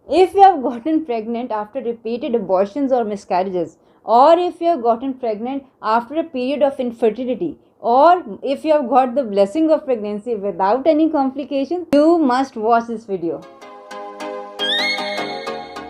If you have gotten pregnant after repeated abortions or miscarriages, or if you have gotten pregnant after a period of infertility, or if you have got the blessing of pregnancy without any complications, you must watch this video.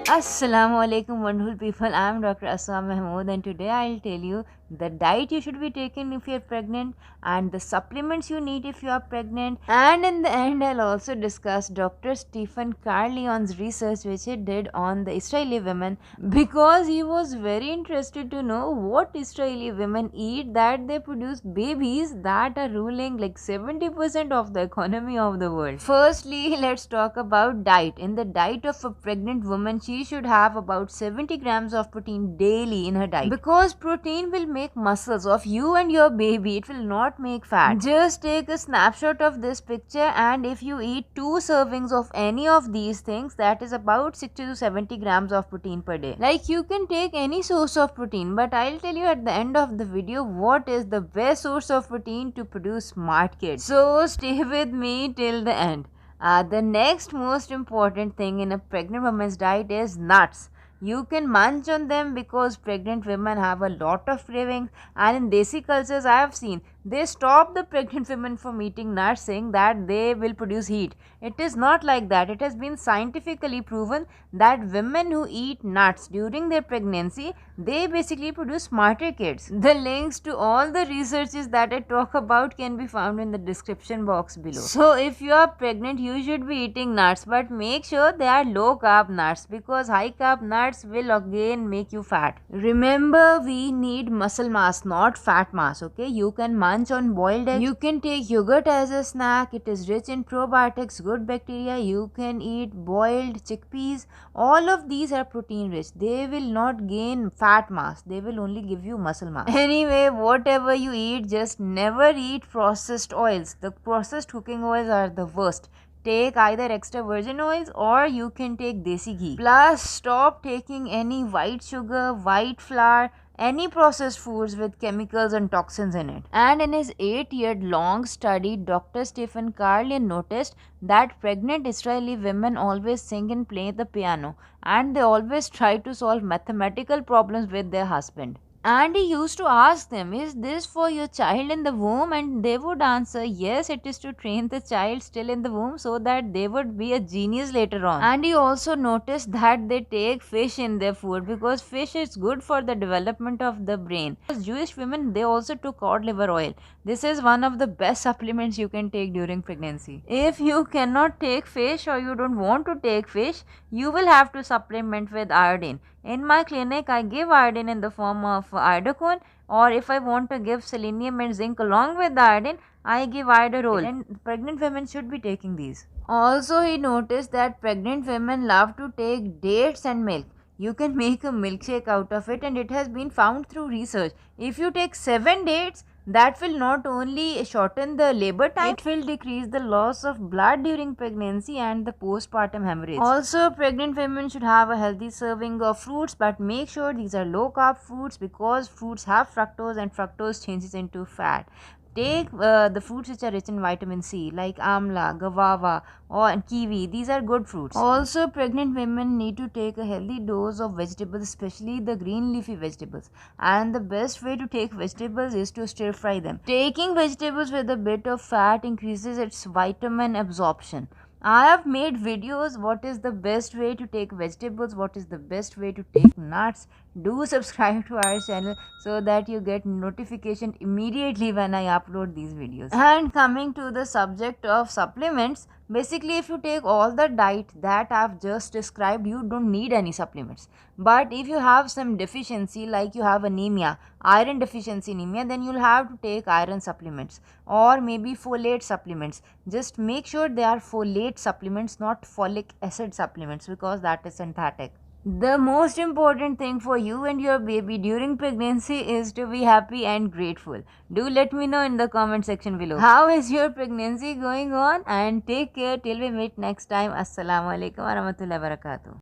Assalamu alaikum wonderful people. I am Dr. Asma and today I'll tell you the diet you should be taking if you're pregnant and the supplements you need if you are pregnant, and in the end I'll also discuss Dr. Stephen Carleon's research which he did on the Israeli women, because he was very interested to know what Israeli women eat that they produce babies that are ruling like 70% of the economy of the world. Firstly, let's talk about diet. In the diet of a pregnant woman, she should have about 70 grams of protein daily in her diet, because protein will make muscles of you and your baby. It will not make fat. Just take a snapshot of this picture, and if you eat 2 servings of any of these things, that is about 60 to 70 grams of protein per day. Like, you can take any source of protein, but I'll tell you at the end of the video what is the best source of protein to produce smart kids. So stay with me till the end. The next most important thing in a pregnant woman's diet is nuts. You can munch on them because pregnant women have a lot of cravings, and in desi cultures I have seen they stop the pregnant women from eating nuts, saying that they will produce heat. It is not like that. It has been scientifically proven that women who eat nuts during their pregnancy, they basically produce smarter kids. The links to all the researches that I talk about can be found in the description box below. So if you are pregnant, you should be eating nuts, but make sure they are low carb nuts, because high carb nuts will again make you fat. Remember, we need muscle mass, not fat mass. Okay, you can munch on boiled eggs, you can take yogurt as a snack. It is rich in probiotics, good bacteria. You can eat boiled chickpeas. All of these are protein rich. They will not gain fat mass, they will only give you muscle mass. Anyway, whatever you eat, just never eat processed oils. The processed cooking oils are the worst. Take either extra virgin oils or you can take desi ghee. Plus, stop taking any white sugar, white flour, any processed foods with chemicals and toxins in it. And in his 8-year-long study, Dr. Stephen Carleon noticed that pregnant Israeli women always sing and play the piano, and they always try to solve mathematical problems with their husband. And he used to ask them, is this for your child in the womb? And they would answer, yes, it is to train the child still in the womb so that they would be a genius later on. And he also noticed that they take fish in their food because fish is good for the development of the brain. As Jewish women, they also took cod liver oil. This is one of the best supplements you can take during pregnancy. If you cannot take fish or you don't want to take fish, you will have to supplement with iodine. In my clinic, I give iodine in the form of iodocone, or if I want to give selenium and zinc along with the iodine, I give iodorol, and pregnant women should be taking these. Also, he noticed that pregnant women love to take dates and milk. You can make a milkshake out of it, and it has been found through research. If you take 7 dates, that will not only shorten the labor time, it will decrease the loss of blood during pregnancy and the postpartum hemorrhage. Also, pregnant women should have a healthy serving of fruits, but make sure these are low carb fruits, because fruits have fructose and fructose changes into fat. Take the fruits which are rich in vitamin C, like amla, guava, or kiwi. These are good fruits. Also, pregnant women need to take a healthy dose of vegetables, especially the green leafy vegetables. And the best way to take vegetables is to stir fry them. Taking vegetables with a bit of fat increases its vitamin absorption. I have made videos what is the best way to take vegetables, what is the best way to take nuts. Do subscribe to our channel so that you get notification immediately when I upload these videos. And coming to the subject of supplements, basically if you take all the diet that I've just described, you don't need any supplements. But if you have some deficiency, like you have anemia, iron deficiency anemia, then you'll have to take iron supplements or maybe folate supplements. Just make sure they are folate supplements, not folic acid supplements, because that is synthetic. The most important thing for you and your baby during pregnancy is to be happy and grateful. Do let me know in the comment section below. How is your pregnancy going on? And take care till we meet next time. Assalamu alaikum warahmatullahi wabarakatuh.